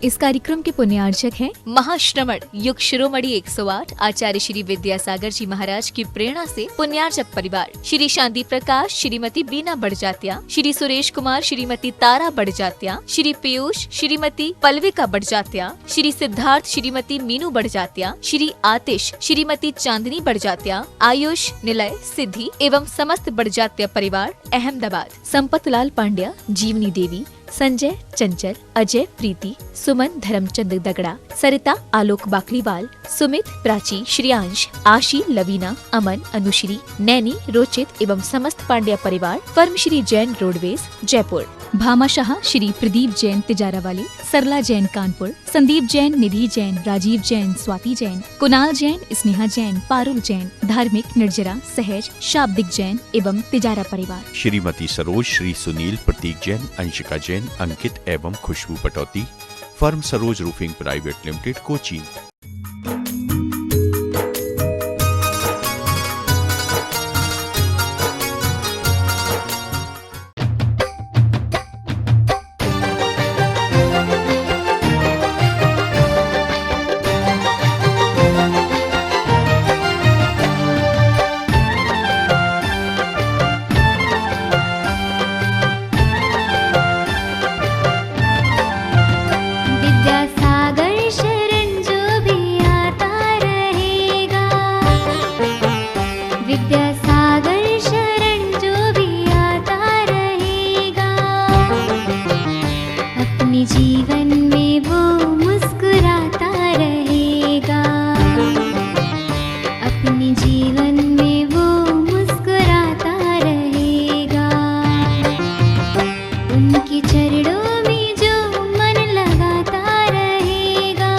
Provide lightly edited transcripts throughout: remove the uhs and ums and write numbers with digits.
इस कार्यक्रम के पुण्यार्चक हैं महाश्रमण युग शिरोमणि 108 आचार्य श्री विद्यासागर जी महाराज की प्रेरणा से पुण्यार्चक परिवार श्री शांति प्रकाश, श्रीमती बीना बड़जात्या, श्री सुरेश कुमार, श्रीमती तारा बड़जात्या, श्री पीयूष, श्रीमती पल्विका बड़जात्या, श्री सिद्धार्थ, श्रीमती मीनू बड़जात्या, श्री आतिश, श्रीमती चांदनी बड़जात्या, आयुष, निलय, सिद्धि एवं समस्त बड़जात्या परिवार अहमदाबाद, संपत लाल पांड्या, जीवनी देवी, संजय, चंचल, अजय, प्रीति, सुमन, धर्मचंद दगड़ा, सरिता, आलोक बाकलीवाल, सुमित, प्राची, श्रियांश, आशी, लवीना, अमन, अनुश्री, नैनी, रोचित एवं समस्त पांड्या परिवार, फर्म श्री जैन रोडवेज, जयपुर। भामाशाह श्री प्रदीप जैन तिजारावाली, सरला जैन कानपुर, संदीप जैन, निधि जैन, राजीव जैन, स्वाति जैन, कुणाल जैन, स्नेहा जैन, पारुल जैन, धार्मिक, निर्जरा, सहज, शाब्दिक जैन एवं तिजारा परिवार। श्रीमती सरोज, श्री सुनील, प्रतीक जैन, अंशिका जैन, अंकित एवं Khushbu Patauti, firm Saroj roofing private limited, Kochi. जीवन में वो मुस्कुराता रहेगा, अपने जीवन में वो मुस्कुराता रहेगा। उनके चरणों में जो मन लगाता रहेगा,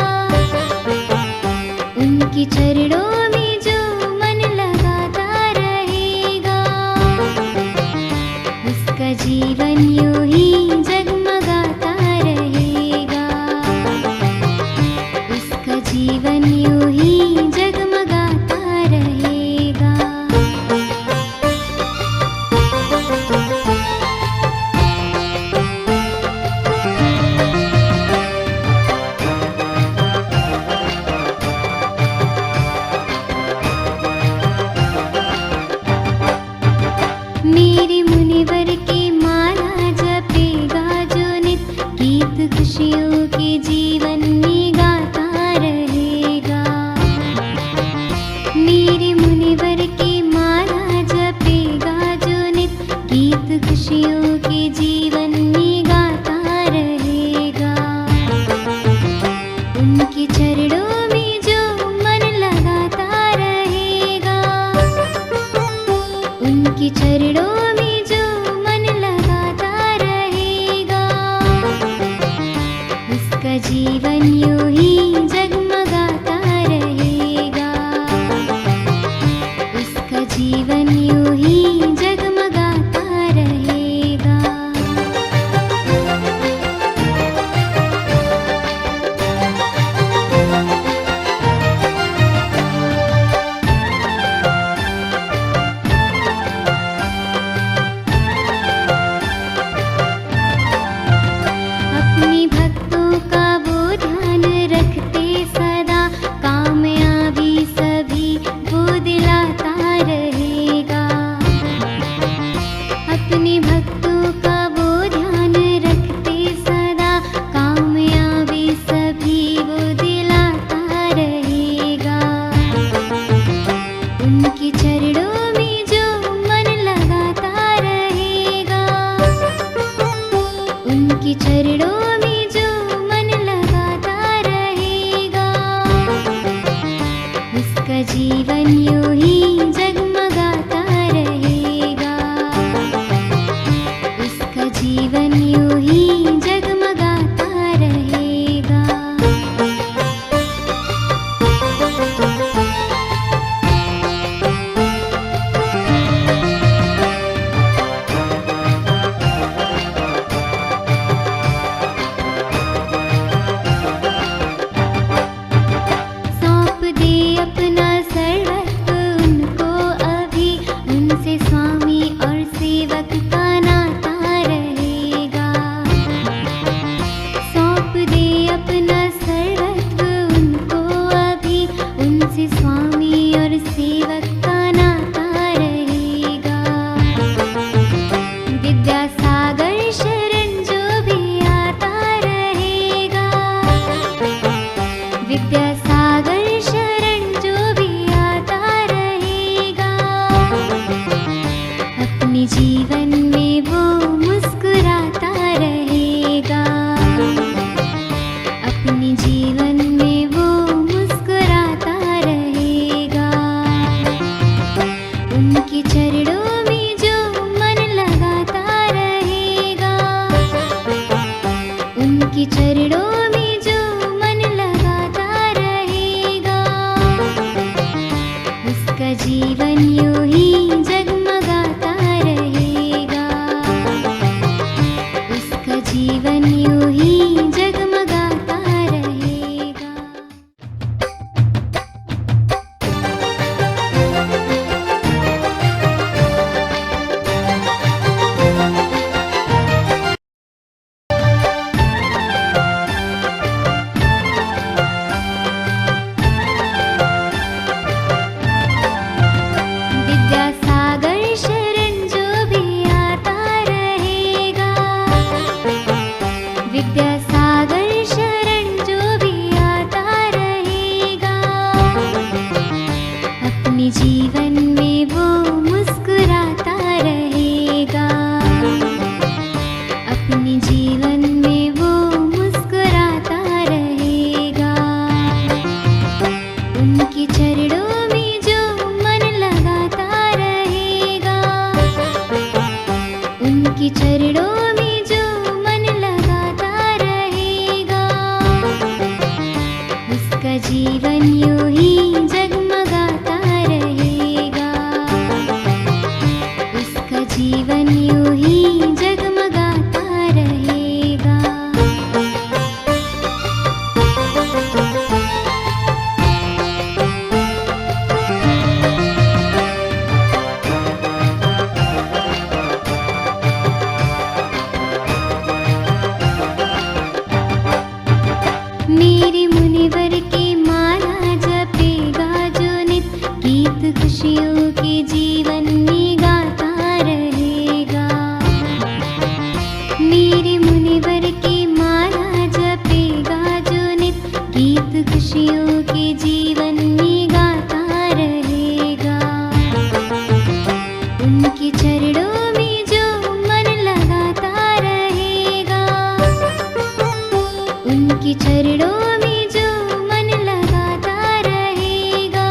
उनके चरणों में जो मन लगाता रहेगा, उसका जीवन यूं ही जगमगाता रहेगा, उसका जीवन यूं ही जगमगाता रहेगा। मेरे मुनिवर की माला जपेगा जो नित, गीत खुशियों के जीवन में गाता रहेगा। मेरे मुनिवर की माला जपेगा जो नित, गीत खुशियों के जीवन में गाता रहेगा। उनके चरणों में जो मन लगाता रहेगा, उनके चरणों में जो मन लगाता रहेगा, उसका जीवन यूं ही जगमगाता रहेगा, उसका जीवन यूं ही जगमगाता रहेगा। अपने भक्तों का वो ध्यान चरणों में जो मन लगाता रहेगा, उसका जीवन यूं ही जगमगाता रहेगा, उसका जीवन यूं ही जगमगाता रहेगा। विद्यासागर शरण जो भी आता रहेगा, विद्यासागर शरण जो भी आता रहेगा, अपने जीवन में वो मुस्कुराता रहेगा, अपने जीवन में वो मुस्कुराता रहेगा। उनके चरणों में जो मन लगाता रहेगा, उनके चरणों में जो मन लगाता रहेगा, उसका जीवन यूं ही जगमगाता रहेगा, उसका जीवन यूं ही जगमगाता रहेगा। मेरे मुनिवर की माला जपेगा जो नित, गीत खुशियों के जीवन में गाता रहेगा। मेरे मुनिवर की माला जपेगा जो नित, गीत खुशियों के जीवन में गाता रहेगा। उनके चरणों में जो मन लगाता रहेगा, उनके चरणों में जो मन लगाता रहेगा,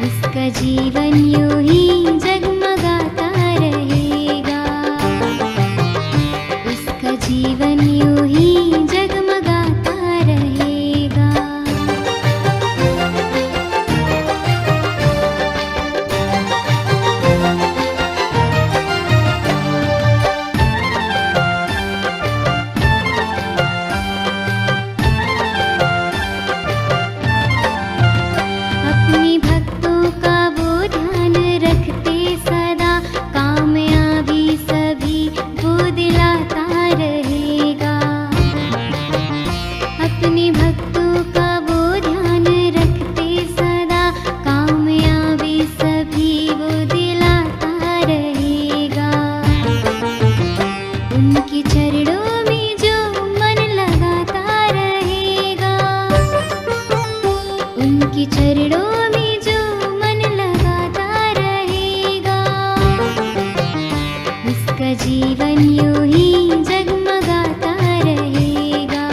उसका जीवन यूं ही जगमगाता रहेगा, उसका जीवन यूं ही जगमगाता रहेगा। अपने भक्तों का वो ध्यान रखते सदा, कामयाबी सभी वो दिलाता रहेगा। अपने भक्तों का वो ध्यान रखते सदा, कामयाबी सभी वो दिलाता रहेगा। उनके चरणों में जो मन लगाता रहेगा, उनके चरणों में जो मन लगाता रहेगा, उसका जीवन यूं ही जगमगाता रहेगा,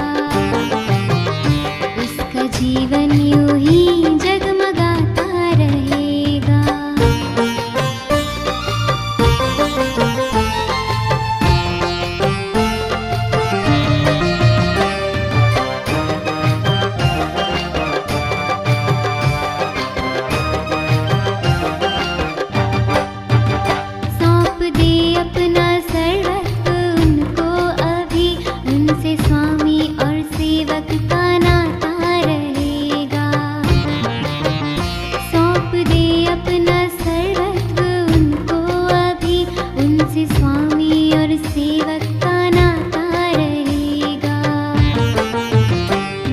उसका जीवन यूं ही जगमगाता रहेगा। सौंप दे अपना सर्वस्व उनको अभी, उनसे स्वामी और सेवक का नाता रहेगा। सौंप दे अपना सर्वस्व उनको अभी, उनसे स्वामी और सेवक का नाता रहेगा।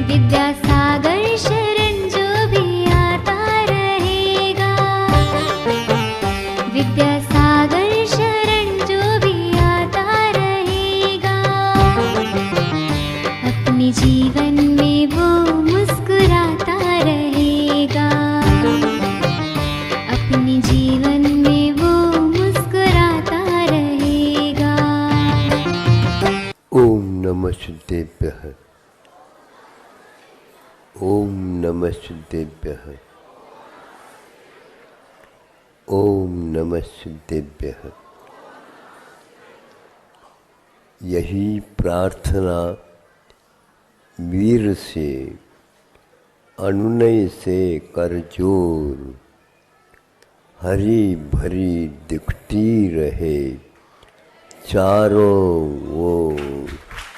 विद्यासागर शरण जो भी आता रहेगा, विद्यासागर शरण जो भी आता रहेगा, अपने जीवन में वो मुस्कुराता रहेगा, अपने जीवन में वो मुस्कुराता रहेगा। ओम नमः शुद्धेभ्यः, ओम नमः शुद्धेभ्यः, ओम नमः शुद्धेभ्यः। यही प्रार्थना वीर से अनुनय से करजोर, हरी भरी दिखती रहे चारों ओर,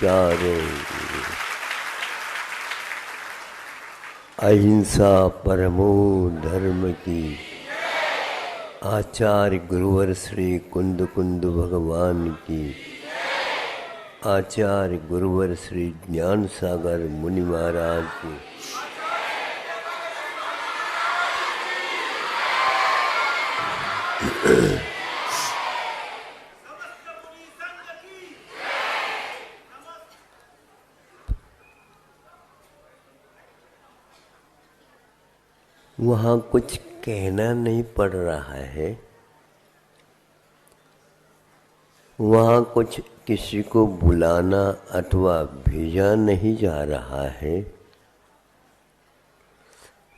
चारों ओर। अहिंसा परमो धर्म की, आचार्य गुरुवर श्री कुंद कुंद भगवान की, आचार्य गुरुवर श्री ज्ञान सागर मुनि महाराज की। वहाँ कुछ कहना नहीं पड़ रहा है, वहाँ कुछ किसी को बुलाना अथवा भेजा नहीं जा रहा है।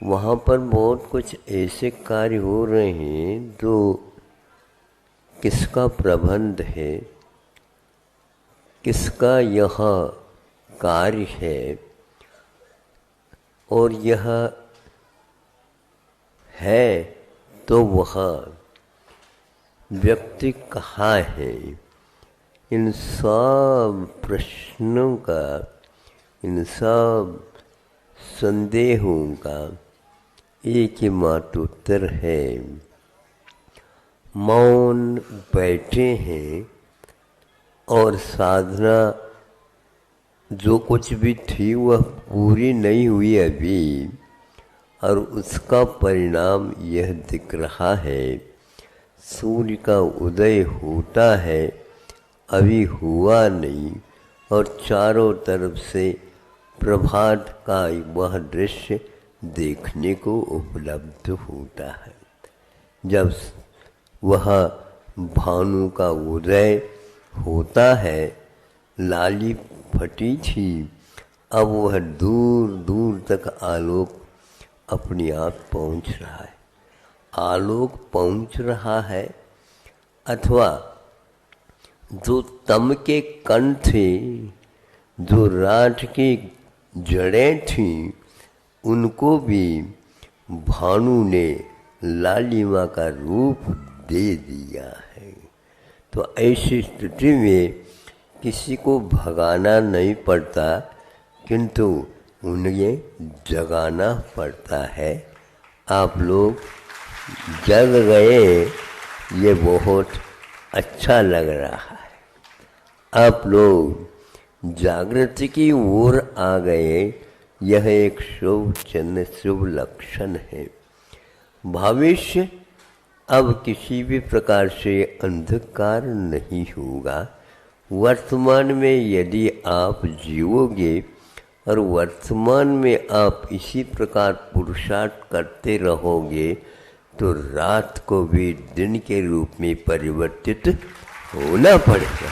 वहाँ पर बहुत कुछ ऐसे कार्य हो रहे हैं जो किसका प्रबंध है, किसका यह कार्य है, और यह है तो वह व्यक्ति कहाँ है। इन सब प्रश्नों का, इन सब संदेहों का एक ही मात्र उत्तर है। मौन बैठे हैं और साधना जो कुछ भी थी वह पूरी नहीं हुई अभी, और उसका परिणाम यह दिख रहा है। सूर्य का उदय होता है, अभी हुआ नहीं, और चारों तरफ से प्रभात का वह दृश्य देखने को उपलब्ध होता है। जब वह भानु का उदय होता है, लाली फटी थी, अब वह दूर दूर तक आलोक अपने आप पहुंच रहा है। आलोक पहुंच रहा है, अथवा जो तम के कण थे, जो रात की जड़ें थीं, उनको भी भानु ने लालिमा का रूप दे दिया है। तो ऐसी स्थिति में किसी को भगाना नहीं पड़ता, किंतु उन्हें जगाना पड़ता है। आप लोग जग गए, ये बहुत अच्छा लग रहा है। आप लोग जागृति की ओर आ गए, यह एक शुभ चिन्ह, शुभ लक्षण है। भविष्य अब किसी भी प्रकार से अंधकार नहीं होगा। वर्तमान में यदि आप जियोगे और वर्तमान में आप इसी प्रकार पुरुषार्थ करते रहोगे, तो रात को भी दिन के रूप में परिवर्तित होना पड़ेगा।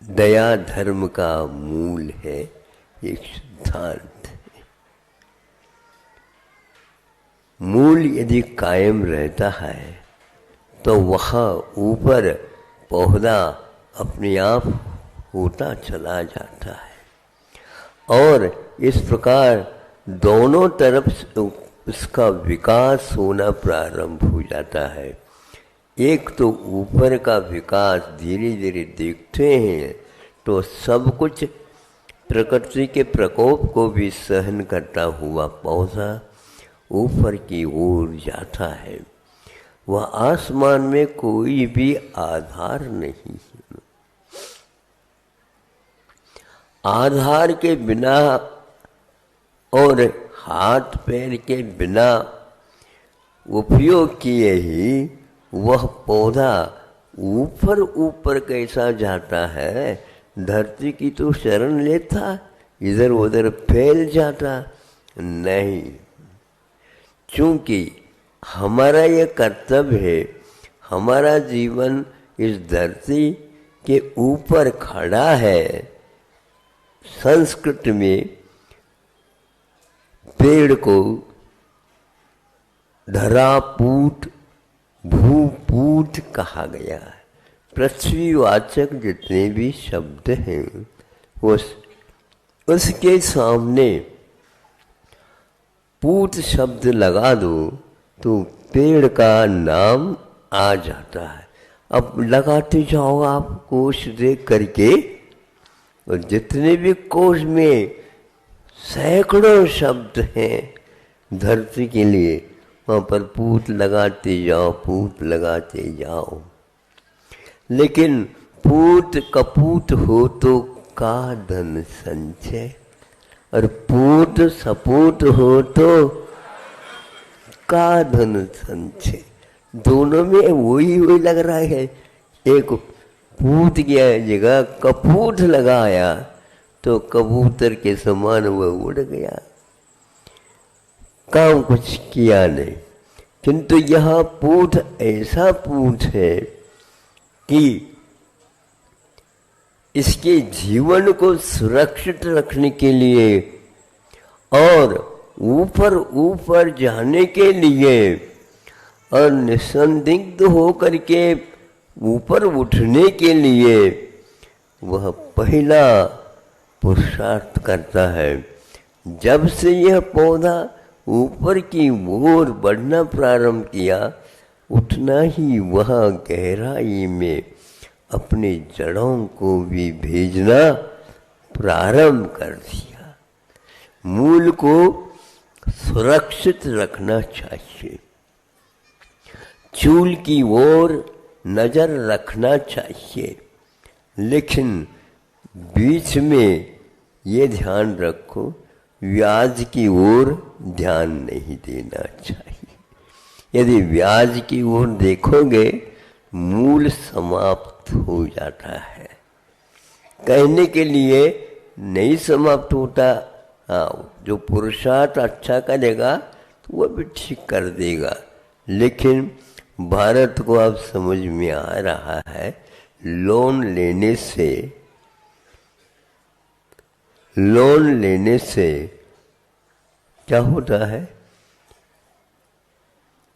दया धर्म का मूल है, एक सिद्धांत है। मूल यदि कायम रहता है तो वहाँ ऊपर पौधा अपने आप होता चला जाता है, और इस प्रकार दोनों तरफ उसका विकास होना प्रारंभ हो जाता है। एक तो ऊपर का विकास धीरे धीरे देखते हैं तो सब कुछ प्रकृति के प्रकोप को भी सहन करता हुआ पौधा ऊपर की ओर जाता है। वह आसमान में कोई भी आधार नहीं है। आधार के बिना और हाथ पैर के बिना उपयोग किए ही वह पौधा ऊपर ऊपर कैसा जाता है। धरती की तो शरण लेता, इधर उधर फैल जाता नहीं। चूंकि हमारा ये कर्तव्य है, हमारा जीवन इस धरती के ऊपर खड़ा है। संस्कृत में पेड़ को धरापूट भूप पूत कहा गया है। पृथ्वीवाचक जितने भी शब्द हैं उसके सामने पूत शब्द लगा दो तो पेड़ का नाम आ जाता है। अब लगाते जाओ आप कोश देख करके, और जितने भी कोश में सैकड़ों शब्द हैं धरती के लिए, वहाँ पर पूत लगाते जाओ, पूत लगाते जाओ। लेकिन पूत कपूत हो तो का धन संचय, और पूत सपूत हो तो का धन संचय। दोनों में वही लग रहा है। एक पूत की जगह कपूत लगाया तो कबूतर के समान वह उड़ गया, काम कुछ किया नहीं। किंतु यह पूत ऐसा पूत है कि इसके जीवन को सुरक्षित रखने के लिए और ऊपर ऊपर जाने के लिए और निसंदिग्ध होकर के ऊपर उठने के लिए वह पहला पुरुषार्थ करता है। जब से यह पौधा ऊपर की ओर बढ़ना प्रारंभ किया, उतना ही वह गहराई में अपने जड़ों को भी भेजना प्रारंभ कर दिया। मूल को सुरक्षित रखना चाहिए, चूल की ओर नजर रखना चाहिए, लेकिन बीच में ये ध्यान रखो व्याज की ओर ध्यान नहीं देना चाहिए। यदि व्याज की ओर देखोगे मूल समाप्त हो जाता है। कहने के लिए नहीं समाप्त होता। हाँ, जो पुरुषार्थ अच्छा करेगा तो वह भी ठीक कर देगा, लेकिन भारत को अब समझ में आ रहा है लोन लेने से क्या होता है।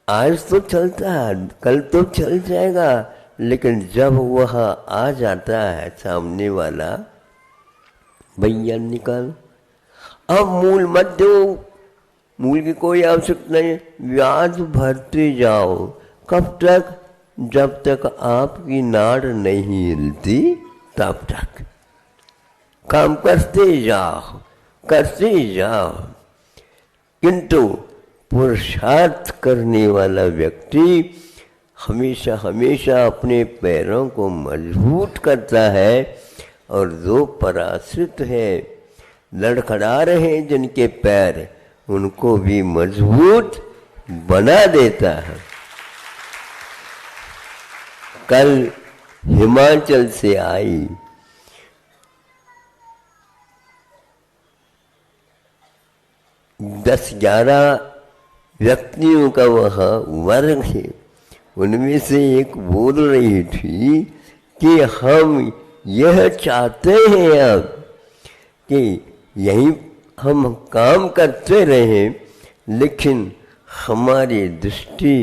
आज तो चलता है, कल तो चल जाएगा, लेकिन जब वह आ जाता है सामने वाला, भैया निकाल, अब मूल मत दो, मूल की कोई आवश्यकता नहीं, ब्याज भरते जाओ। कब तक? जब तक आपकी नाड़ नहीं हिलती तब तक काम करते जाओ। किंतु पुरुषार्थ करने वाला व्यक्ति हमेशा हमेशा अपने पैरों को मजबूत करता है, और जो पराश्रित है, लड़खड़ा रहे जिनके पैर, उनको भी मजबूत बना देता है। कल हिमाचल से आई 10-11 व्यक्तियों का वह वर्ग है। उनमें से एक बोल रही थी कि हम यह चाहते हैं अब कि यही हम काम करते रहें, लेकिन हमारी दृष्टि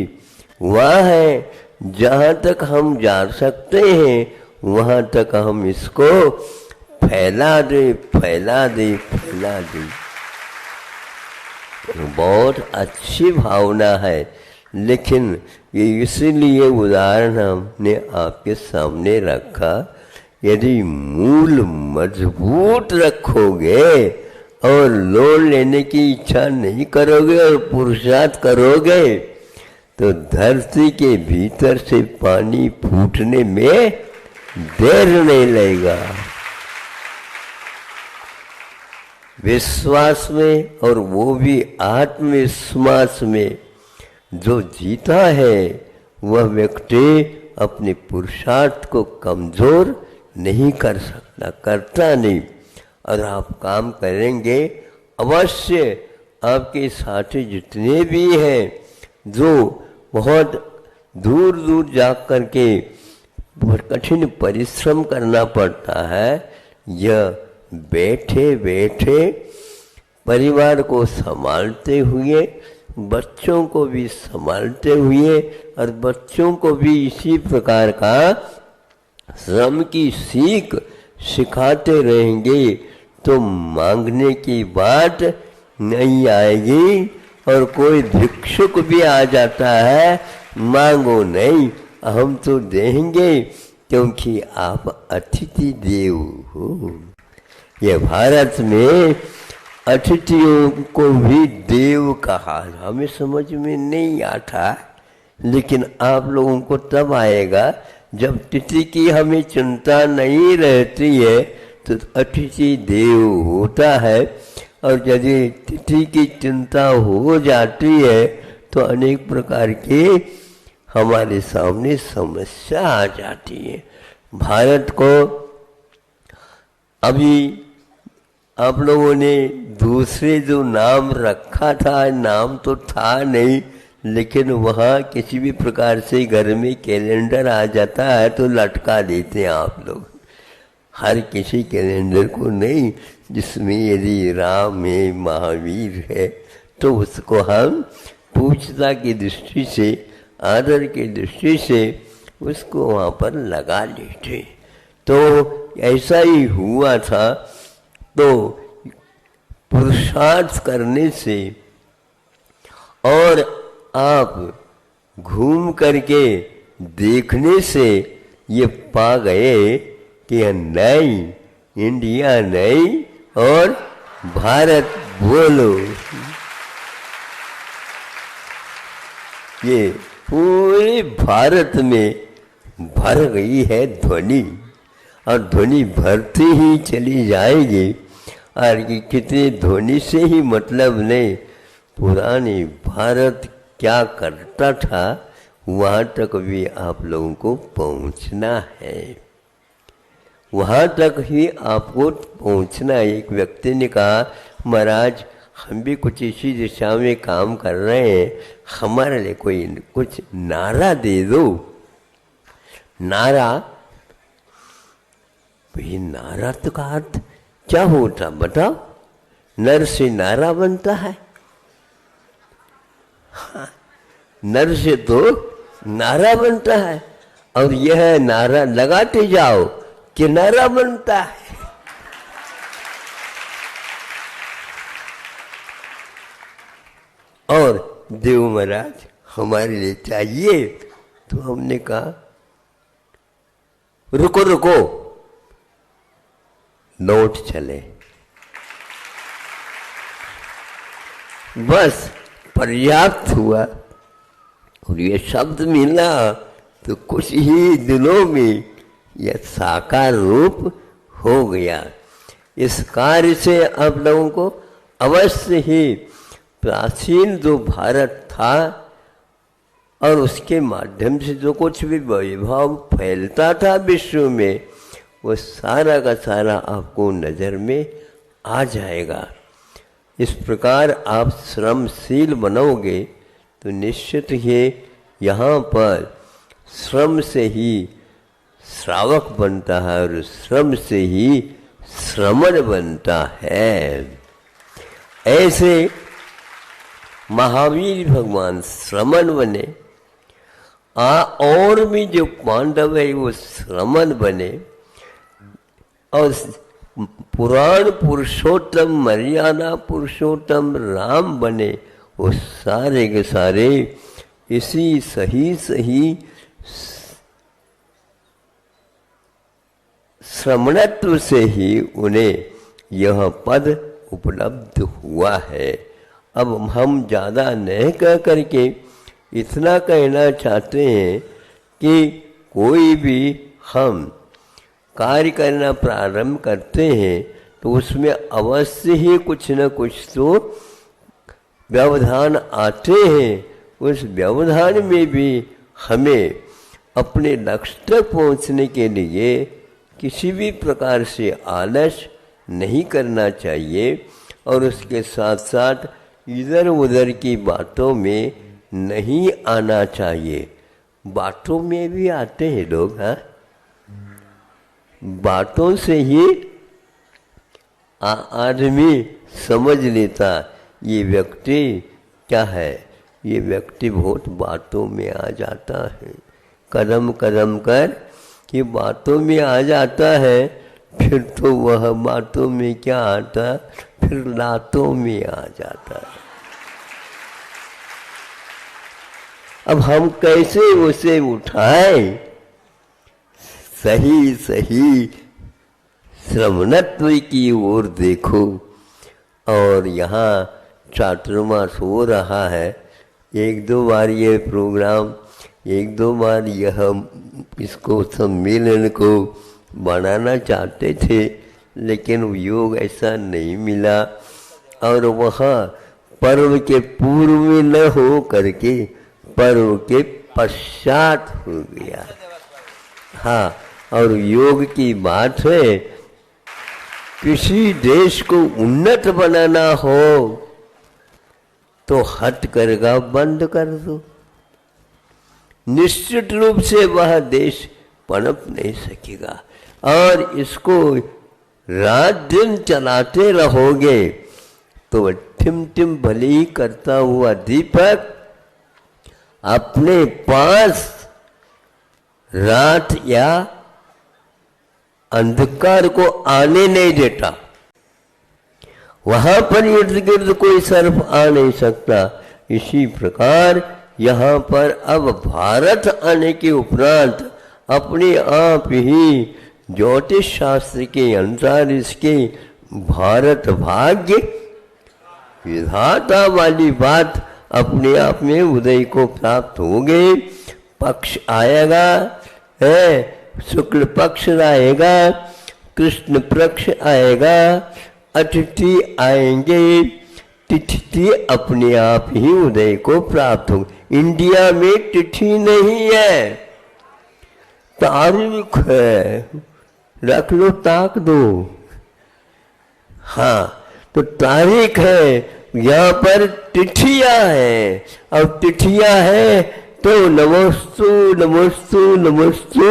वहाँ है जहाँ तक हम जा सकते हैं, वहाँ तक हम इसको फैला दे। बहुत अच्छी भावना है, लेकिन ये इसीलिए उदाहरण हमने आपके सामने रखा। यदि मूल मजबूत रखोगे और लोन लेने की इच्छा नहीं करोगे और पुरुषार्थ करोगे, तो धरती के भीतर से पानी फूटने में देर नहीं लगेगा। विश्वास में, और वो भी आत्मविश्वास में जो जीता है, वह व्यक्ति अपने पुरुषार्थ को कमजोर नहीं कर सकता, करता नहीं। और आप काम करेंगे, अवश्य आपके साथी जितने भी हैं जो बहुत दूर दूर जा कर के बहुत कठिन परिश्रम करना पड़ता है, यह बैठे बैठे परिवार को संभालते हुए बच्चों को भी संभालते हुए और बच्चों को भी इसी प्रकार का श्रम की सीख सिखाते रहेंगे तो मांगने की बात नहीं आएगी। और कोई भिक्षुक भी आ जाता है, मांगो नहीं, हम तो देंगे क्योंकि आप अतिथि देव हो। ये भारत में अतिथियों को भी देव कहा, हमें समझ में नहीं आता, लेकिन आप लोगों को तब आएगा जब तिथि की हमें चिंता नहीं रहती है तो अतिथि देव होता है। और यदि तिथि की चिंता हो जाती है तो अनेक प्रकार के हमारे सामने समस्या आ जाती है। भारत को अभी आप लोगों ने दूसरे जो नाम रखा था, नाम तो था नहीं, लेकिन वहाँ किसी भी प्रकार से घर में कैलेंडर आ जाता है तो लटका देते हैं आप लोग। हर किसी कैलेंडर को नहीं, जिसमें यदि राम है, महावीर है, तो उसको हम पूज्यता की दृष्टि से, आदर की दृष्टि से उसको वहाँ पर लगा लेते। तो ऐसा ही हुआ था। तो पुरुषार्थ करने से और आप घूम करके देखने से ये पा गए कि नहीं, इंडिया नहीं और भारत बोलो। ये पूरे भारत में भर गई है ध्वनि, और ध्वनि भरती ही चली जाएगी। और ये कितने ध्वनि से ही मतलब नहीं, पुराने भारत क्या करता था वहाँ तक भी आप लोगों को पहुँचना है, वहाँ तक ही आपको पहुँचना है। एक व्यक्ति ने कहा, महाराज हम भी कुछ इसी दिशा में काम कर रहे हैं, हमारे लिए कोई कुछ नारा दे दो। नारा, भाई नारा तो का अर्थ क्या होता बताओ? नर से नारा बनता है, हाँ, नर से तो नारा बनता है, और यह नारा लगाते जाओ कि नारा बनता है। और देव महाराज हमारे लिए चाहिए, तो हमने कहा रुको रुको, नोट चले, बस पर्याप्त हुआ। और ये शब्द मिला तो कुछ ही दिनों में यह साकार रूप हो गया। इस कार्य से आप लोगों को अवश्य ही प्राचीन जो भारत था और उसके माध्यम से जो कुछ भी वैभव फैलता था विश्व में, वो सारा का सारा आपको नज़र में आ जाएगा। इस प्रकार आप श्रमशील बनोगे तो निश्चित ही यहाँ पर श्रम से ही श्रावक बनता है और श्रम से ही श्रमण बनता है। ऐसे महावीर भगवान श्रमण बने, और भी जो पांडव है वो श्रमण बने, और पुराण पुरुषोत्तम मर्यादा पुरुषोत्तम राम बने। वो सारे के सारे इसी सही श्रमणत्व से ही उन्हें यह पद उपलब्ध हुआ है। अब हम ज़्यादा नहीं कह करके इतना कहना चाहते हैं कि कोई भी हम कार्य करना प्रारंभ करते हैं तो उसमें अवश्य ही कुछ न कुछ तो व्यवधान आते हैं। उस व्यवधान में भी हमें अपने लक्ष्य तक पहुंचने के लिए किसी भी प्रकार से आलस नहीं करना चाहिए, और उसके साथ साथ इधर उधर की बातों में नहीं आना चाहिए। बातों में भी आते हैं लोग, हाँ, बातों से ही आदमी समझ लेता ये व्यक्ति क्या है, ये व्यक्ति बहुत बातों में आ जाता है, कदम कदम कर कि बातों में आ जाता है, फिर तो वह बातों में क्या आता, फिर लातों में आ जाता है। अब हम कैसे उसे उठाएं? सही सही श्रवणत्व की ओर देखो। और यहाँ चातुर्मास हो रहा है, एक दो बार ये प्रोग्राम, एक दो बार यह इसको सम्मेलन को बनाना चाहते थे, लेकिन योग ऐसा नहीं मिला और वहाँ पर्व के पूर्व में न हो करके पर्व के पश्चात हो गया। हाँ, और योग की बात है, किसी देश को उन्नत बनाना हो तो हथकरघा बंद कर दो, निश्चित रूप से वह देश पनप नहीं सकेगा। और इसको रात दिन चलाते रहोगे तो टिम टिम भले ही करता हुआ दीपक अपने पास रात या अंधकार को आने नहीं देता। वहां पर इर्द गिर्द कोई सर्प आ नहीं सकता। इसी प्रकार यहाँ पर अब भारत आने के उपरांत अपने आप ही ज्योतिष शास्त्र के अनुसार इसके भारत भाग्य विधाता वाली बात अपने आप में उदय को प्राप्त हो गए। पक्ष आएगा है, शुक्ल पक्ष आएगा, कृष्ण पक्ष आएगा, अतिथि आएंगे, तिथि अपने आप ही उदय को प्राप्त हो। इंडिया में तिथि नहीं है, तारीख है, रख लो ताक दो। हाँ, तो तारीख है, यहाँ पर तिथियां हैं और तिथियां हैं तो नमस्तु नमस्तु नमस्तु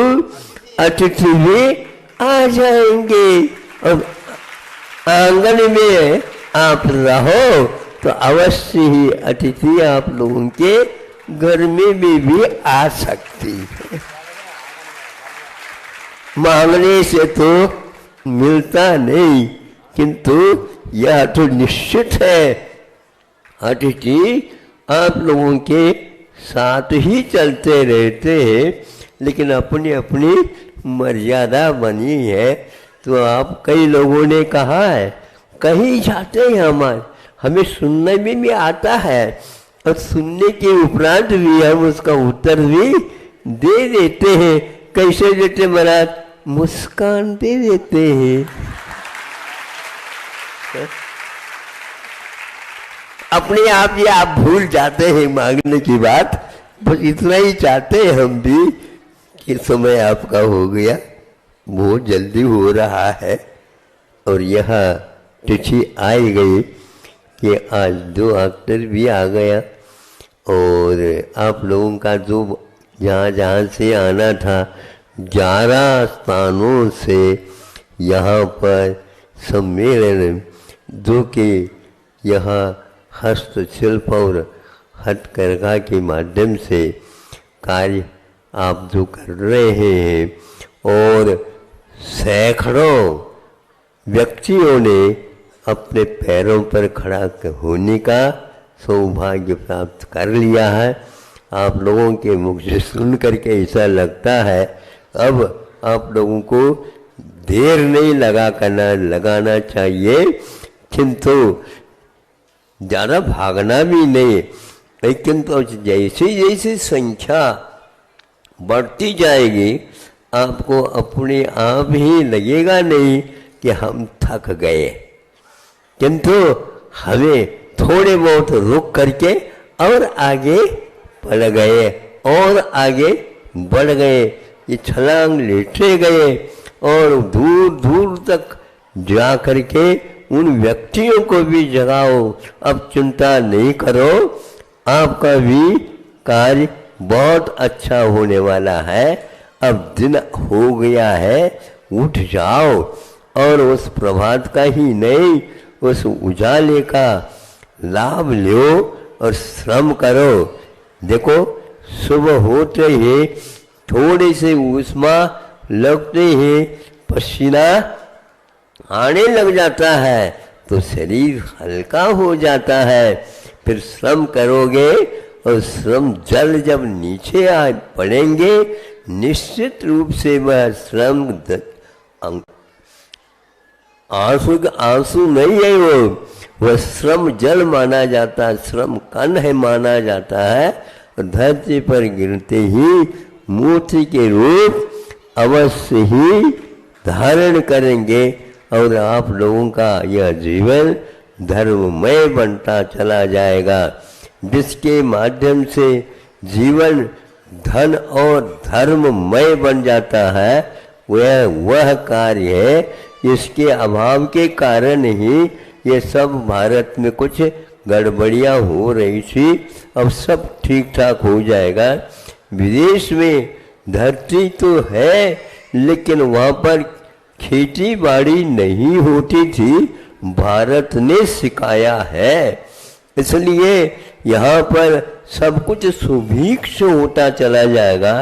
अतिथि भी आ जाएंगे। और आंगन में आप रहो तो अवश्य ही अतिथि आप लोगों के घर में भी आ सकती है। मांगने से तो मिलता नहीं, किंतु यह तो निश्चित है, अतिथि आप लोगों के साथ ही चलते रहते हैं, लेकिन अपनी अपनी मर्यादा बनी है। तो आप कई लोगों ने कहा है, कहीं जाते हैं हमें सुनने में भी आता है और सुनने के उपरांत भी हम उसका उत्तर भी दे देते हैं। कैसे देते महाराज? मुस्कान दे देते हैं। अपने आप ही आप भूल जाते हैं मांगने की बात, बस इतना ही चाहते हैं हम भी कि समय आपका हो गया, बहुत जल्दी हो रहा है। और यहाँ तिथि आई गई कि आज 2 अक्टूबर भी आ गया और आप लोगों का जो जहाँ से आना था 11 स्थानों से यहाँ पर सम्मेलन, जो कि यहाँ हस्तशिल्प और हथकरघा के माध्यम से कार्य आप जो कर रहे हैं और सैकड़ों व्यक्तियों ने अपने पैरों पर खड़ा होने का सौभाग्य प्राप्त कर लिया है। आप लोगों के मुख से सुन करके ऐसा लगता है अब आप लोगों को देर नहीं लगाना चाहिए, किंतु ज़्यादा भागना भी नहीं। लेकिन तो जैसे जैसे संख्या बढ़ती जाएगी आपको अपने आप ही लगेगा नहीं कि हम थक गए, किंतु हमें थोड़े बहुत रुक करके और आगे बढ़ गए और आगे बढ़ गए, ये छलांग लेते गए और दूर दूर तक जा करके उन व्यक्तियों को भी जगाओ। अब चिंता नहीं करो, आपका भी कार्य बहुत अच्छा होने वाला है। अब दिन हो गया है, उठ जाओ और उस प्रभात का ही नहीं उस उजाले का लाभ लो और श्रम करो। देखो सुबह होते ही थोड़ी सी ऊष्मा लगते ही पसीना आने लग जाता है तो शरीर हल्का हो जाता है। फिर श्रम करोगे और श्रम जल जब नीचे आ पड़ेंगे निश्चित रूप से वह श्रम आंसू नहीं है, वह श्रम जल माना जाता है, श्रम कण है माना जाता है। धरती पर गिरते ही मूर्ति के रूप अवश्य ही धारण करेंगे और आप लोगों का यह जीवन धर्ममय बनता चला जाएगा, जिसके माध्यम से जीवन धन और धर्ममय बन जाता है। वह कार्य है, इसके अभाव के कारण ही ये सब भारत में कुछ गड़बड़ियाँ हो रही थी। अब सब ठीक ठाक हो जाएगा। विदेश में धरती तो है लेकिन वहाँ पर खेती बाड़ी नहीं होती थी, भारत ने सिखाया है, इसलिए यहाँ पर सब कुछ सुभिक्ष होता चला जाएगा,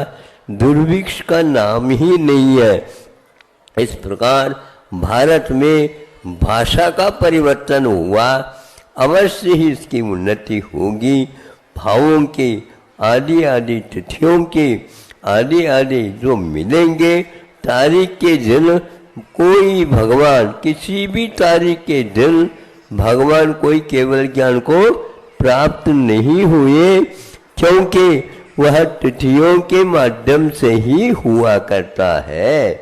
दुर्भिक्ष का नाम ही नहीं है। इस प्रकार भारत में भाषा का परिवर्तन हुआ, अवश्य ही इसकी उन्नति होगी। भावों की आदि आदि तिथियों की आदि आदि जो मिलेंगे तारीख के दिन, कोई भगवान किसी भी तारीख के दिन भगवान कोई केवल ज्ञान को प्राप्त नहीं हुए, क्योंकि वह तिथियों के माध्यम से ही हुआ करता है।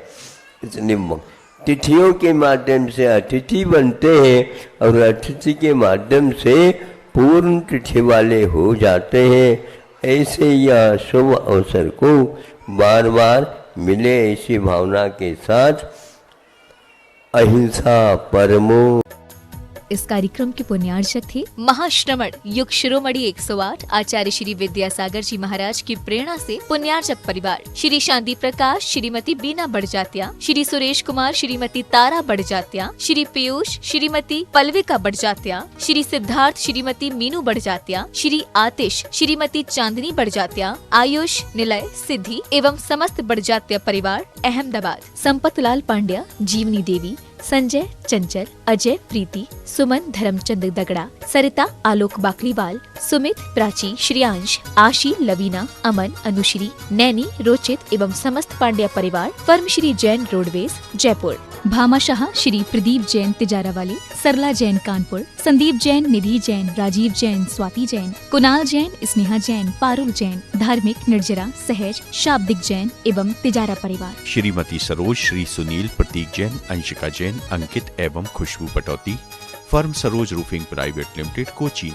इसलिए तिथियों के माध्यम से अतिथि बनते हैं और अतिथि के माध्यम से पूर्ण तिथि वाले हो जाते हैं। ऐसे यह शुभ अवसर को बार बार मिले, ऐसी भावना के साथ अहिंसा परमो। इस कार्यक्रम के पुण्यार्चक थे महाश्रमण युग शिरोमणि 108 आचार्य श्री विद्यासागर जी महाराज की प्रेरणा से पुण्यार्चक परिवार श्री शांति प्रकाश, श्रीमती बीना बड़जात्या, श्री सुरेश कुमार, श्रीमती तारा बड़जात्या, श्री पीयूष, श्रीमती पल्विका बड़जात्या, श्री सिद्धार्थ, श्रीमती मीनू बड़जात्या, श्री आतिश, श्रीमती चांदनी बड़जात्या, आयुष, निलय, सिद्धि एवं समस्त बड़जात्या परिवार अहमदाबाद। संपत लाल पांड्या, जीवनी देवी, संजय, चंचल, अजय, प्रीति, सुमन, धर्मचंद दगड़ा, सरिता, आलोक बाकलीवाल, सुमित, प्राची, श्रेयांश, आशी, लवीना, अमन, अनुश्री, नैनी, रोचित एवं समस्त पांड्या परिवार, फर्म श्री जैन रोडवेज, जयपुर। भामाशाह श्री प्रदीप जैन तिजारावाली, सरला जैन कानपुर, संदीप जैन, निधि जैन, राजीव जैन, स्वाति जैन, कुणाल जैन, स्नेहा जैन, पारुल जैन, धार्मिक, निर्जरा, सहज, शाब्दिक जैन एवं तिजारा परिवार। श्रीमती सरोज, श्री सुनील, प्रतीक जैन, अंशिका जैन, अंकित एवं Khushbu Patauti, firm Saroj roofing private limited, Cochin.